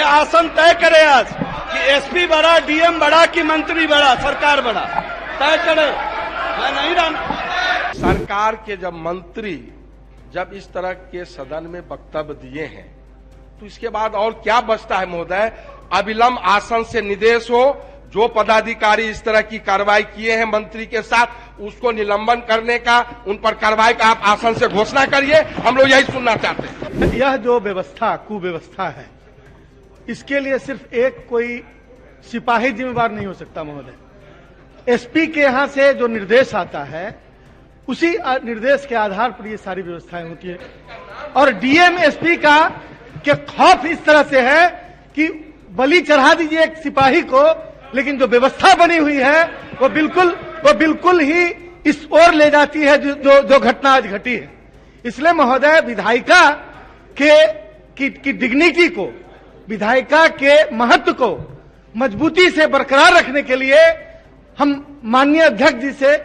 आसन तय करे आज कि एसपी बड़ा, डीएम बड़ा कि मंत्री बड़ा, सरकार बड़ा, तय करे। मैं नहीं रहा। सरकार के जब मंत्री जब इस तरह के सदन में वक्तव्य दिए हैं तो इसके बाद और क्या बचता है महोदय? अविलंब आसन से निर्देश हो, जो पदाधिकारी इस तरह की कार्रवाई किए हैं मंत्री के साथ उसको निलंबन करने का, उन पर कार्रवाई का आप आसन से घोषणा करिए। हम लोग यही सुनना चाहते हैं। यह जो व्यवस्था कुव्यवस्था है, इसके लिए सिर्फ एक कोई सिपाही जिम्मेवार नहीं हो सकता महोदय। एसपी के यहां से जो निर्देश आता है उसी निर्देश के आधार पर ये सारी व्यवस्थाएं होती है। और डीएम एसपी का के खौफ इस तरह से है कि बलि चढ़ा दीजिए एक सिपाही को, लेकिन जो व्यवस्था बनी हुई है वो बिल्कुल ही इस ओर ले जाती है जो घटना आज घटी है। इसलिए महोदय विधायिका की डिग्निटी को, विधायिका के महत्व को मजबूती से बरकरार रखने के लिए हम माननीय अध्यक्ष जी से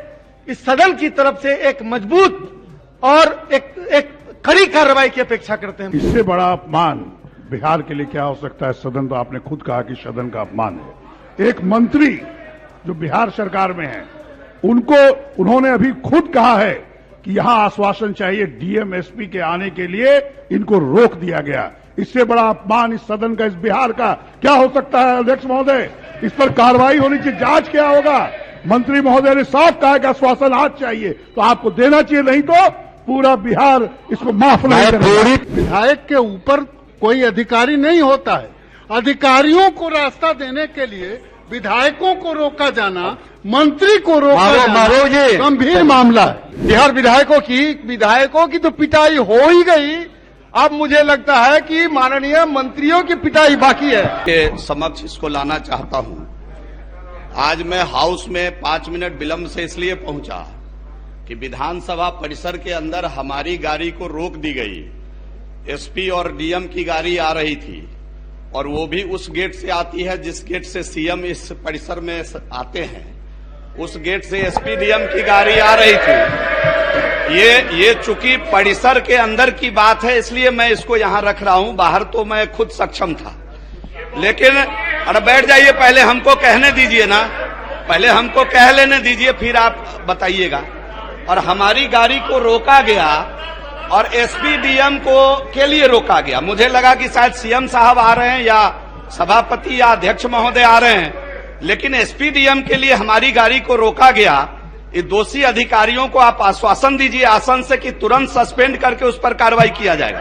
इस सदन की तरफ से एक मजबूत और एक कड़ी कार्रवाई की अपेक्षा करते हैं। इससे बड़ा अपमान बिहार के लिए क्या हो सकता है? सदन तो आपने खुद कहा कि सदन का अपमान है। एक मंत्री जो बिहार सरकार में है उन्होंने अभी खुद कहा है कि यहां आश्वासन चाहिए, डीएम एसपी के आने के लिए इनको रोक दिया गया। इससे बड़ा अपमान इस सदन का, इस बिहार का क्या हो सकता है? अध्यक्ष महोदय, इस पर कार्रवाई होनी चाहिए, जांच क्या होगा? मंत्री महोदय ने साफ कहा कि आश्वासन आज चाहिए, तो आपको देना चाहिए, नहीं तो पूरा बिहार इसको माफ नहीं करेगा। विधायक के ऊपर कोई अधिकारी नहीं होता है। अधिकारियों को रास्ता देने के लिए विधायकों को रोका जाना, मंत्री को रोका जाना गंभीर मामला है। बिहार विधायकों की तो पिटाई हो ही गई। अब मुझे लगता है कि माननीय मंत्रियों की पिटाई बाकी है। के समक्ष इसको लाना चाहता हूं। आज मैं हाउस में 5 मिनट विलंब से इसलिए पहुंचा कि विधानसभा परिसर के अंदर हमारी गाड़ी को रोक दी गई। एसपी और डीएम की गाड़ी आ रही थी और वो भी उस गेट से आती है जिस गेट से सीएम इस परिसर में आते हैं। उस गेट से एसपी डीएम की गाड़ी आ रही थी। ये चूंकि परिसर के अंदर की बात है इसलिए मैं इसको यहां रख रहा हूं। बाहर तो मैं खुद सक्षम था, लेकिन अरे बैठ जाइए, पहले हमको कहने दीजिए ना, पहले हमको कह लेने दीजिए, फिर आप बताइएगा। और हमारी गाड़ी को रोका गया और एसपी डीएम को के लिए रोका गया। मुझे लगा कि शायद सीएम साहब आ रहे हैं या सभापति या अध्यक्ष महोदय आ रहे हैं, लेकिन एसपी डीएम के लिए हमारी गाड़ी को रोका गया। ये दोषी अधिकारियों को आप आश्वासन दीजिए आसन से कि तुरंत सस्पेंड करके उस पर कार्रवाई किया जाएगा।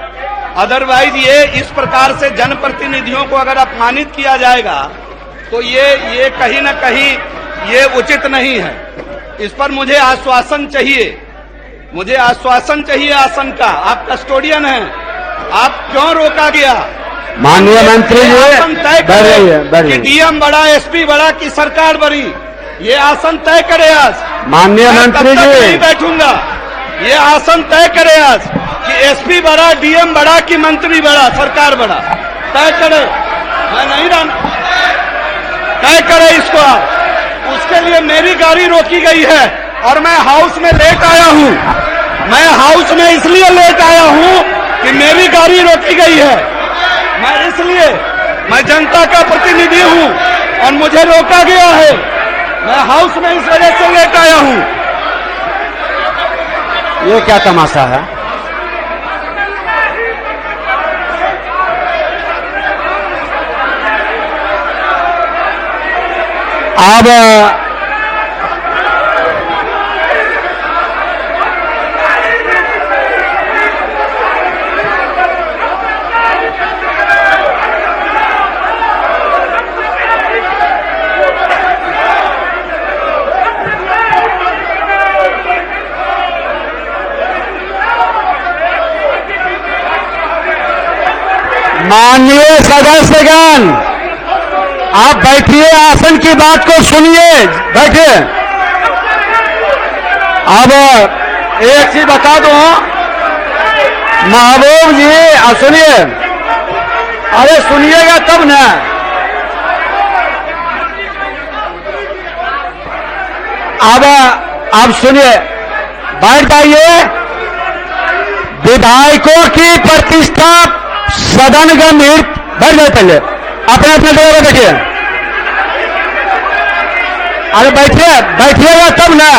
अदरवाइज ये इस प्रकार से जनप्रतिनिधियों को अगर अपमानित किया जाएगा तो ये कहीं न कहीं ये उचित नहीं है। इस पर मुझे आश्वासन चाहिए, मुझे आश्वासन चाहिए आसन का। आप कस्टोडियन हैं, आप क्यों रोका गया? माननीय मंत्री जी, कि डीएम बड़ा, एसपी बड़ा कि सरकार बड़ी, ये आसन तय करे आज। माननीय मंत्री जी, नहीं बैठूंगा। ये आसन तय करे आज कि एसपी बड़ा, डीएम बड़ा कि मंत्री बड़ा, सरकार बड़ा, तय करे। मैं नहीं रहा। तय करे इसको आप। उसके लिए मेरी गाड़ी रोकी गई है और मैं हाउस में लेट आया हूं। मैं हाउस में इसलिए लेट आया हूं कि मेरी गाड़ी रोकी गई है। मैं जनता का प्रतिनिधि हूं और मुझे रोका गया है। मैं हाउस में इस वजह से लेट आया हूं। ये क्या तमाशा है? अब माननीय सदस्यगण, आप बैठिए, आसन की बात को सुनिए, बैठिए। अब एक चीज बता दो महबूब जी, सुनिए, अरे सुनिएगा तब ना। अब सुनिए, बैठ जाइए। विधायकों की प्रतिष्ठा सदन गंभीर, बैठ जाए पहले। अपने अपने जगह पर देखिए। अरे बैठिएगा तब ना।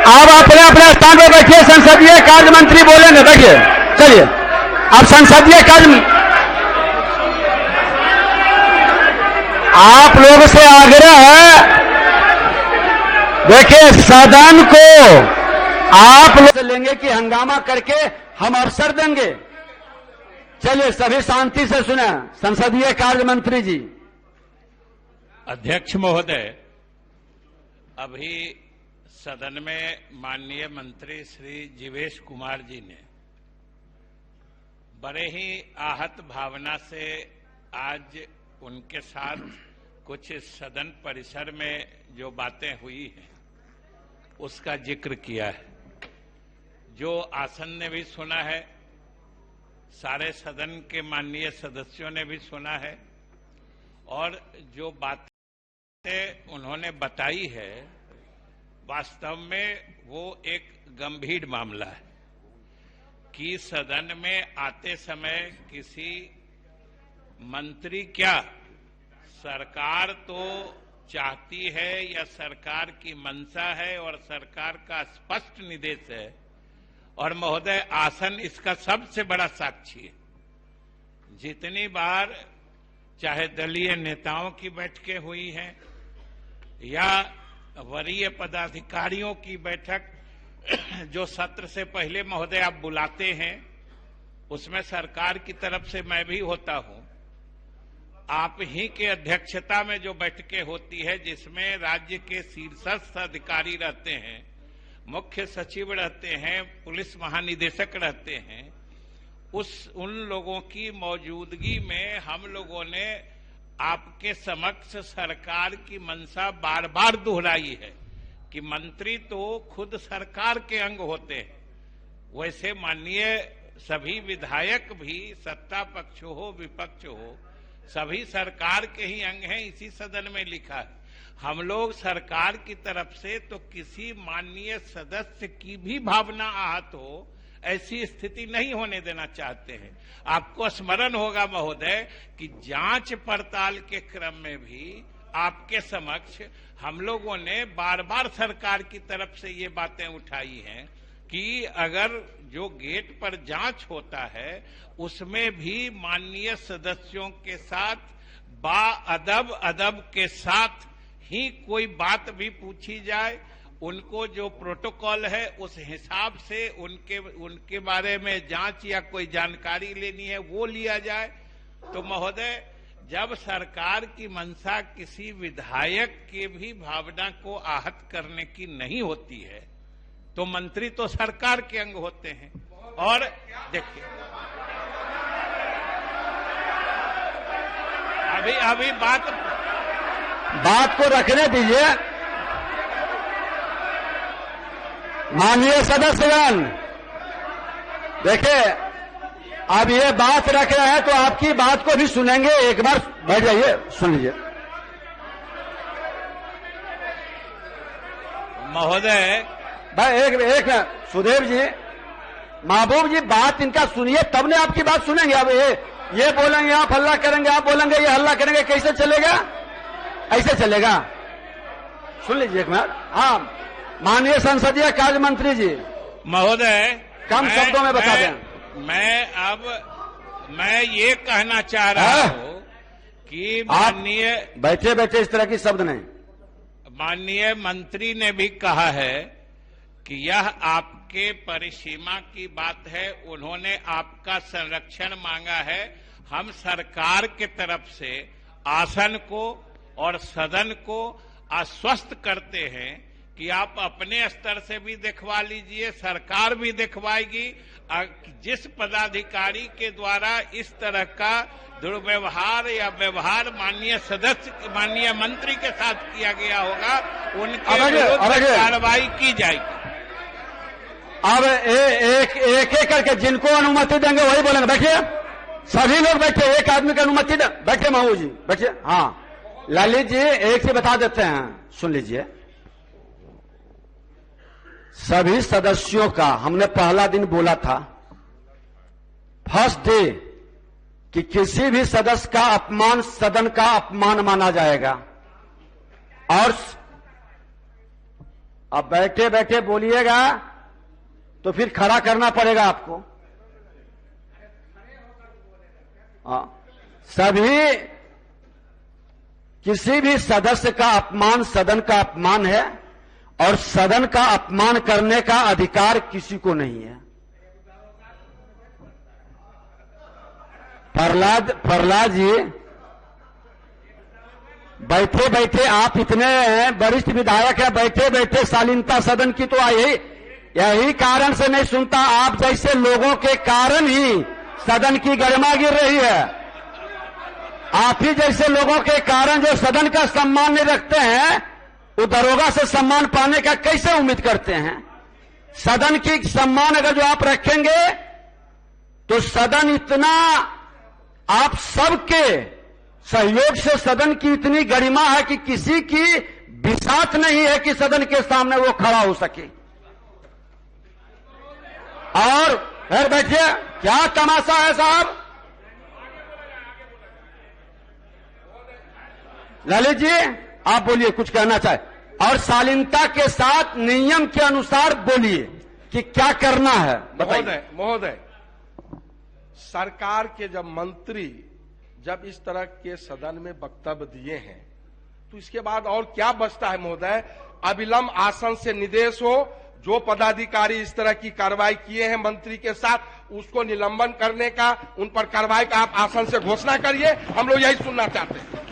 अब अपने अपने स्थान पर बैठिए। संसदीय कार्य मंत्री बोलेंगे। बैठिए, चलिए। अब संसदीय कार्य, आप लोगों से आग्रह है, देखिए सदन को आप लोग लेंगे कि हंगामा करके हम अवसर देंगे। चलिए सभी शांति से सुने। संसदीय कार्य मंत्री जी। अध्यक्ष महोदय, अभी सदन में माननीय मंत्री श्री जीवेश कुमार जी ने बड़े ही आहत भावना से आज उनके साथ कुछ सदन परिसर में जो बातें हुई हैं उसका जिक्र किया है। जो आसन ने भी सुना है, सारे सदन के माननीय सदस्यों ने भी सुना है, और जो बातें उन्होंने बताई है वास्तव में वो एक गंभीर मामला है कि सदन में आते समय किसी मंत्री, क्या सरकार तो चाहती है या सरकार की मंशा है और सरकार का स्पष्ट निर्देश है, और महोदय आसन इसका सबसे बड़ा साक्षी है। जितनी बार चाहे दलीय नेताओं की बैठकें हुई हैं या वरीय पदाधिकारियों की बैठक जो सत्र से पहले महोदय आप बुलाते हैं, उसमें सरकार की तरफ से मैं भी होता हूं। आप ही के अध्यक्षता में जो बैठकें होती है जिसमें राज्य के शीर्षस्थ अधिकारी रहते हैं, मुख्य सचिव रहते हैं, पुलिस महानिदेशक रहते हैं, उन लोगों की मौजूदगी में हम लोगों ने आपके समक्ष सरकार की मंशा बार बार दोहराई है कि मंत्री तो खुद सरकार के अंग होते हैं। वैसे माननीय सभी विधायक भी सत्ता पक्ष हो विपक्ष हो सभी सरकार के ही अंग हैं, इसी सदन में लिखा है। हम लोग सरकार की तरफ से तो किसी माननीय सदस्य की भी भावना आहत हो ऐसी स्थिति नहीं होने देना चाहते हैं। आपको स्मरण होगा महोदय कि जांच पड़ताल के क्रम में भी आपके समक्ष हम लोगों ने बार बार सरकार की तरफ से ये बातें उठाई हैं कि अगर जो गेट पर जांच होता है उसमें भी माननीय सदस्यों के साथ अदब के साथ ही कोई बात भी पूछी जाए, उनको जो प्रोटोकॉल है उस हिसाब से उनके बारे में जांच या कोई जानकारी लेनी है वो लिया जाए। तो महोदय, जब सरकार की मंशा किसी विधायक के भी भावना को आहत करने की नहीं होती है तो मंत्री तो सरकार के अंग होते हैं। और देखिए अभी बात को रखने दीजिए। माननीय सदस्यगण, देखिए अब ये बात रख रहे हैं तो आपकी बात को भी सुनेंगे। एक बार बैठ जाइए, सुन लीजिए। महोदय भाई एक सुदेव जी, महबूब जी, बात इनका सुनिए तब ने आपकी बात सुनेंगे। अब ये बोलेंगे आप हल्ला करेंगे, आप बोलेंगे ये हल्ला करेंगे, कैसे चलेगा? ऐसे चलेगा? सुन लीजिए एक मिनट। हाँ, माननीय संसदीय कार्य मंत्री जी महोदय, कम शब्दों में बता दें। मैं ये कहना चाह रहा हूं कि माननीय बैठे बैठे इस तरह की शब्द नहीं। माननीय मंत्री ने भी कहा है कि यह आपके परिसीमा की बात है, उन्होंने आपका संरक्षण मांगा है। हम सरकार के तरफ से आसन को और सदन को आश्वस्त करते हैं कि आप अपने स्तर से भी दिखवा लीजिए, सरकार भी दिखवाएगी। जिस पदाधिकारी के द्वारा इस तरह का दुर्व्यवहार या व्यवहार माननीय मंत्री के साथ किया गया होगा, उनके विरुद्ध कार्रवाई की जाएगी। अब एक करके जिनको अनुमति देंगे वही बोलेंगे। बैठिए, सभी लोग बैठे, एक आदमी की अनुमति दे। बैठे महू जी, बैठिए। हाँ ललित जी, एक से बता देते हैं, सुन लीजिए। सभी सदस्यों का हमने पहला दिन बोला था फर्स्ट डे कि किसी भी सदस्य का अपमान सदन का अपमान माना जाएगा। और अब बैठे बैठे बोलिएगा तो फिर खड़ा करना पड़ेगा आपको। सभी किसी भी सदस्य का अपमान सदन का अपमान है और सदन का अपमान करने का अधिकार किसी को नहीं है। प्रहलाद जी, बैठे बैठे आप इतने वरिष्ठ विधायक हैं, बैठे बैठे शालीनता सदन की तो यही कारण से नहीं सुनता। आप जैसे लोगों के कारण ही सदन की गरिमा गिर रही है। आप ही जैसे लोगों के कारण जो सदन का सम्मान नहीं रखते हैं, वो दरोगा से सम्मान पाने का कैसे उम्मीद करते हैं? सदन की सम्मान अगर जो आप रखेंगे तो सदन इतना आप सबके सहयोग से सदन की इतनी गरिमा है कि किसी की बिसात नहीं है कि सदन के सामने वो खड़ा हो सके। और फिर बैठिए, क्या तमाशा है साहब? ललित जी आप बोलिए, कुछ कहना चाहे, और शालीनता के साथ नियम के अनुसार बोलिए कि क्या करना है, बताइए। महोदय, सरकार के जब मंत्री जब इस तरह के सदन में वक्तव्य दिए हैं तो इसके बाद और क्या बचता है महोदय? अविलंब आसन से निर्देश हो, जो पदाधिकारी इस तरह की कार्रवाई किए हैं मंत्री के साथ उसको निलंबन करने का, उन पर कार्रवाई का आप आसन से घोषणा करिए। हम लोग यही सुनना चाहते हैं।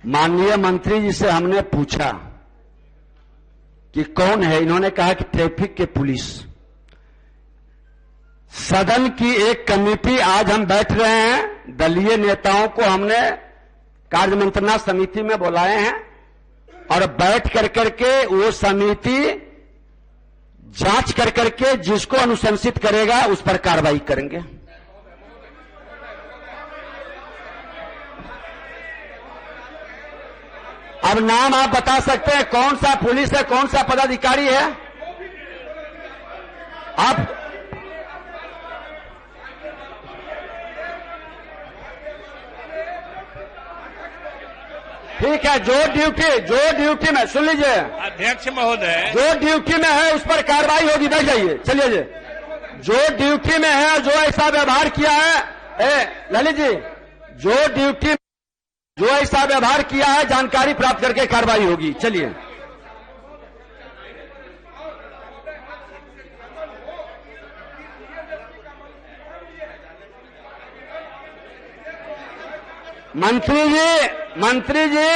माननीय मंत्री जी से हमने पूछा कि कौन है, इन्होंने कहा कि ट्रैफिक के पुलिस। सदन की एक कमेटी आज हम बैठ रहे हैं, दलीय नेताओं को हमने कार्य मंत्रणा समिति में बुलाए हैं और बैठ कर करके वो समिति जांच कर करके जिसको अनुशंसित करेगा उस पर कार्रवाई करेंगे। अब नाम आप बता सकते हैं कौन सा पुलिस है, कौन सा पदाधिकारी है? आप ठीक है, जो ड्यूटी में, सुन लीजिए अध्यक्ष महोदय, जो ड्यूटी में है उस पर कार्रवाई होगी। बैठ जाइए, चलिए। जो ड्यूटी में है, जो ऐसा व्यवहार किया है, ललित जी, जो ऐसा व्यवहार किया है जानकारी प्राप्त करके कार्रवाई होगी। चलिए। मंत्री जी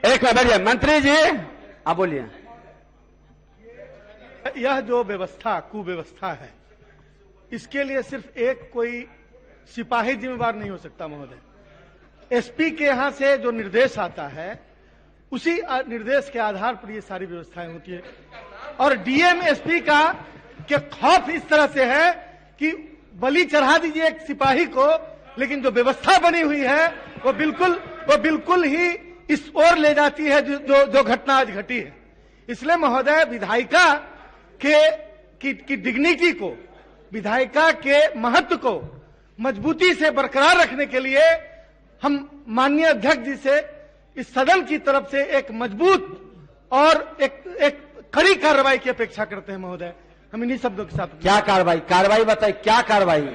एक मिनट बैठिए। मंत्री जी आप बोलिए। यह जो व्यवस्था कुव्यवस्था है, इसके लिए सिर्फ एक कोई सिपाही जिम्मेवार नहीं हो सकता महोदय। एसपी के यहां से जो निर्देश आता है उसी निर्देश के आधार पर ये सारी व्यवस्थाएं होती है। और डीएम एसपी का के खौफ इस तरह से है कि बलि चढ़ा दीजिए एक सिपाही को, लेकिन जो व्यवस्था बनी हुई है वो बिल्कुल ही इस ओर ले जाती है जो घटना आज घटी है। इसलिए महोदय, विधायिका की डिग्निटी को, विधायिका के महत्व को मजबूती से बरकरार रखने के लिए हम माननीय अध्यक्ष जी से इस सदन की तरफ से एक मजबूत और एक कड़ी कार्रवाई की अपेक्षा करते हैं महोदय। हम इन्हीं शब्दों के साथ। क्या कार्रवाई बताइए, क्या कार्रवाई?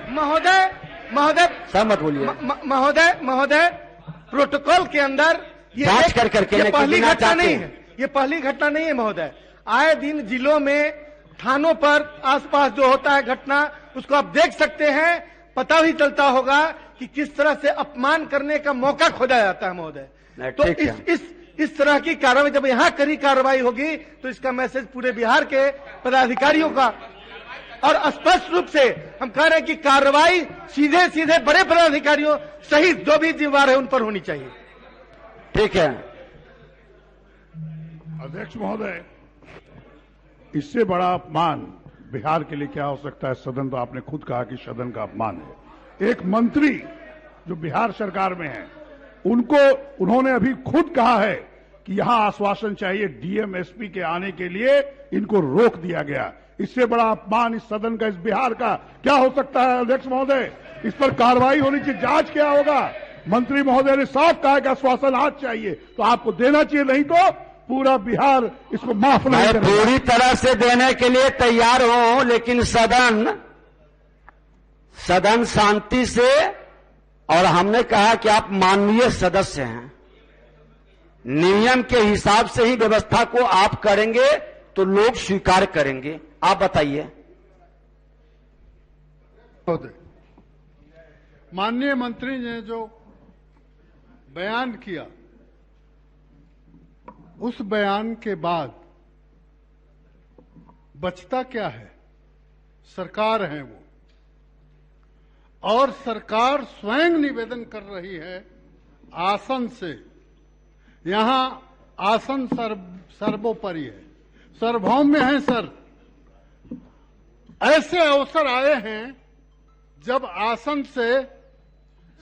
महोदय सब मत बोलिए। महोदय, प्रोटोकॉल के अंदर जांच कर करके ये पहली घटना नहीं है, ये पहली घटना नहीं है महोदय। आए दिन जिलों में, थानों पर आसपास जो होता है घटना, उसको आप देख सकते हैं, पता भी चलता होगा कि किस तरह से अपमान करने का मौका खोजा जाता है महोदय। तो इस तरह की कार्रवाई, जब यहाँ कड़ी कार्रवाई होगी तो इसका मैसेज पूरे बिहार के पदाधिकारियों का, और स्पष्ट रूप से हम कह रहे हैं कि कार्रवाई सीधे बड़े पदाधिकारियों सहित जो भी जिम्मेवार है उन पर होनी चाहिए। ठीक है अध्यक्ष महोदय, इससे बड़ा अपमान बिहार के लिए क्या हो सकता है? सदन तो आपने खुद कहा कि सदन का अपमान है। एक मंत्री जो बिहार सरकार में है, उन्होंने अभी खुद कहा है कि यहां आश्वासन चाहिए, डीएम एसपी के आने के लिए इनको रोक दिया गया। इससे बड़ा अपमान इस सदन का, इस बिहार का क्या हो सकता है? अध्यक्ष महोदय, इस पर कार्रवाई होनी चाहिए, जांच क्या होगा? मंत्री महोदय ने साफ कहा कि आश्वासन आज चाहिए, तो आपको देना चाहिए, नहीं तो पूरा बिहार इसको माफ नहीं करेगा। पूरी तरह से देने के लिए तैयार हूं, लेकिन सदन शांति से, और हमने कहा कि आप माननीय सदस्य हैं, नियम के हिसाब से ही व्यवस्था को आप करेंगे तो लोग स्वीकार करेंगे। आप बताइए। माननीय मंत्री ने जो बयान किया, उस बयान के बाद बचता क्या है? सरकार है वो, और सरकार स्वयं निवेदन कर रही है आसन से। यहां आसन सर्वोपरि है, सार्वभौम है सर। ऐसे अवसर आए हैं जब आसन से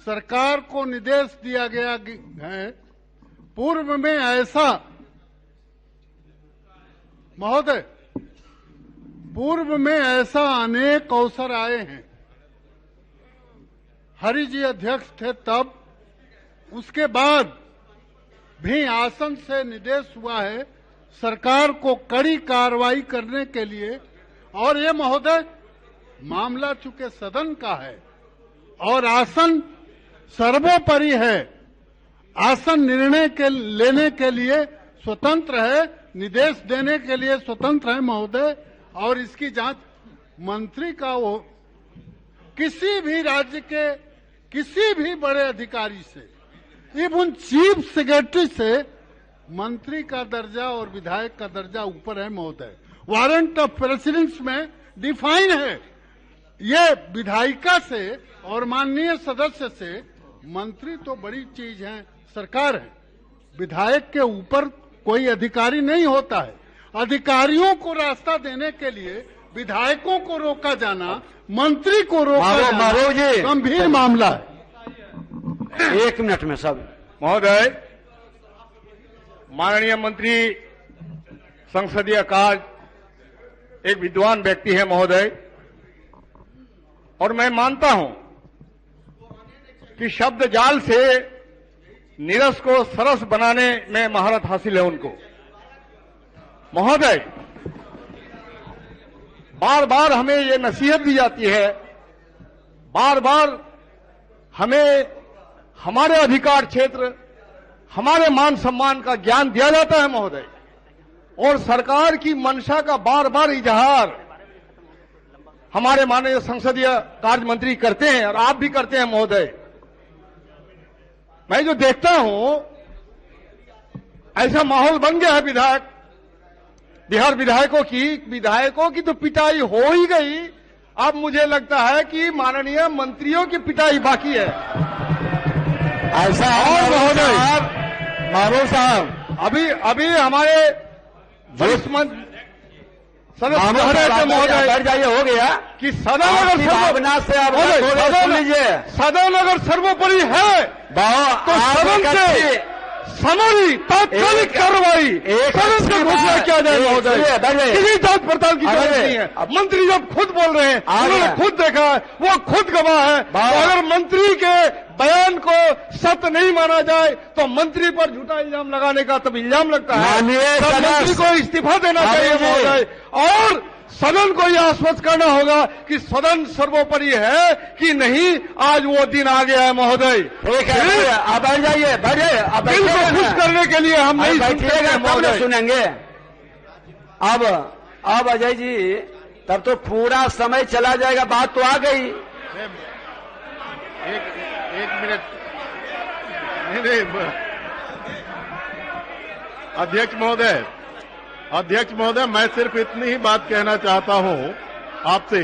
सरकार को निर्देश दिया गया है। पूर्व में ऐसा महोदय, पूर्व में ऐसा अनेक अवसर आए हैं। हरि जी अध्यक्ष थे तब, उसके बाद भी आसन से निर्देश हुआ है सरकार को कड़ी कार्रवाई करने के लिए। और ये महोदय मामला चूंकि सदन का है और आसन सर्वोपरि है, आसन निर्णय के लेने के लिए स्वतंत्र है, निर्देश देने के लिए स्वतंत्र है महोदय। और इसकी जांच मंत्री का हो, किसी भी राज्य के किसी भी बड़े अधिकारी से, इवन चीफ सेक्रेटरी से, मंत्री का दर्जा और विधायक का दर्जा ऊपर है महोदय। वारंट ऑफ प्रेसिडेंस में डिफाइन है। ये विधायिका से और माननीय सदस्य से, मंत्री तो बड़ी चीज है, सरकार है। विधायक के ऊपर कोई अधिकारी नहीं होता है। अधिकारियों को रास्ता देने के लिए विधायकों को रोका जाना, मंत्री को रोका जाना गंभीर मामला है। 1 मिनट में सब। महोदय, माननीय मंत्री संसदीय कार्य एक विद्वान व्यक्ति है महोदय, और मैं मानता हूं कि शब्द जाल से नीरस को सरस बनाने में महारत हासिल है उनको। महोदय, बार बार हमें ये नसीहत दी जाती है, बार बार हमें हमारे अधिकार क्षेत्र, हमारे मान सम्मान का ज्ञान दिया जाता है महोदय, और सरकार की मंशा का बार बार इजहार हमारे माननीय संसदीय कार्य मंत्री करते हैं, और आप भी करते हैं महोदय। मैं जो देखता हूं, ऐसा माहौल बन गया है बिहार विधायकों की तो पिटाई हो ही गई। अब मुझे लगता है कि माननीय मंत्रियों की पिटाई बाकी है। ऐसा और महोदय, मारो साहब, अभी हमारे वरिष्ठ सदस्य महोदय बैठ जाइए, हो गया कि सदन अगर भावना से आप सुन लीजिए, सदन अगर सर्वोपरि है तो सदन से समरी तात्कालिक कार्रवाई सदन से घोषणा किया जाए महोदय। किसी जांच पड़ताल की जरूरत नहीं है। मंत्री जब खुद बोल रहे हैं, उन्होंने खुद देखा है, वो खुद गवाह है। तो अगर मंत्री के बयान को सत्य नहीं माना जाए तो मंत्री पर झूठा इल्जाम लगाने का तब इल्जाम लगता है। मंत्री को इस्तीफा देना चाहिए महोदय, और सदन को यह आश्वस्त करना होगा कि सदन सर्वोपरि है कि नहीं। आज वो दिन आ गया है महोदय। ठीक है, आप बैठ जाइए, दिल को खुश करने के लिए हम नहीं बैठिएगा, सुनेंगे। अब अजय जी, तब तो पूरा समय चला जाएगा, बात तो आ गई। एक मिनट, नहीं, अध्यक्ष महोदय, मैं सिर्फ इतनी ही बात कहना चाहता हूं आपसे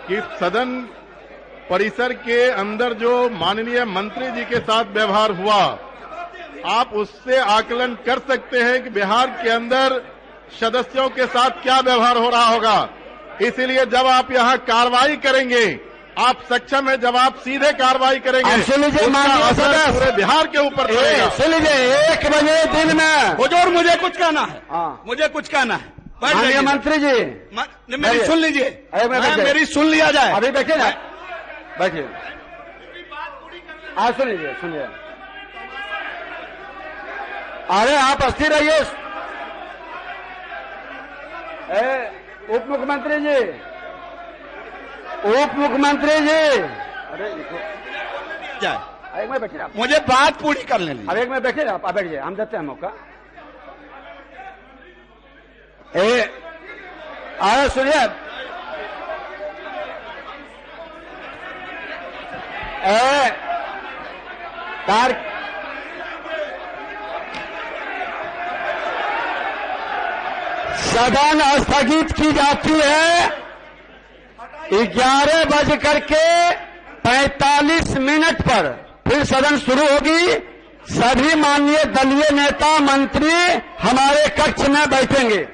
कि सदन परिसर के अंदर जो माननीय मंत्री जी के साथ व्यवहार हुआ, आप उससे आकलन कर सकते हैं कि बिहार के अंदर सदस्यों के साथ क्या व्यवहार हो रहा होगा। इसीलिए जब आप यहां कार्रवाई करेंगे, आप सक्षम है, जब आप सीधे कार्रवाई करेंगे, उसका असर पूरे बिहार के ऊपर पड़ेगा। सुन लीजिए, 1 बजे दिन में हुजूर, मुझे कुछ कहना है, मुझे कुछ कहना है। माननीय मंत्री जी, मेरी सुन लीजिए, मेरी सुन लिया जाए। अभी बैठिए ना, बैठिए, आप सुन लीजिए, सुनिए। अरे आप अस्थिर रहिए। उप मुख्यमंत्री जी, उप मुख्यमंत्री जी, अरे जाए, एक मिनट बैठिए आप, मुझे बात पूरी करने लीजिए। अब एक मिनट बैठिए आप, बैठिए, हम देते हैं मौका। अरे सुनिए, सदन स्थगित की जाती है। 11:45 पर फिर सदन शुरू होगी। सभी माननीय दलीय नेता मंत्री हमारे कक्ष में बैठेंगे।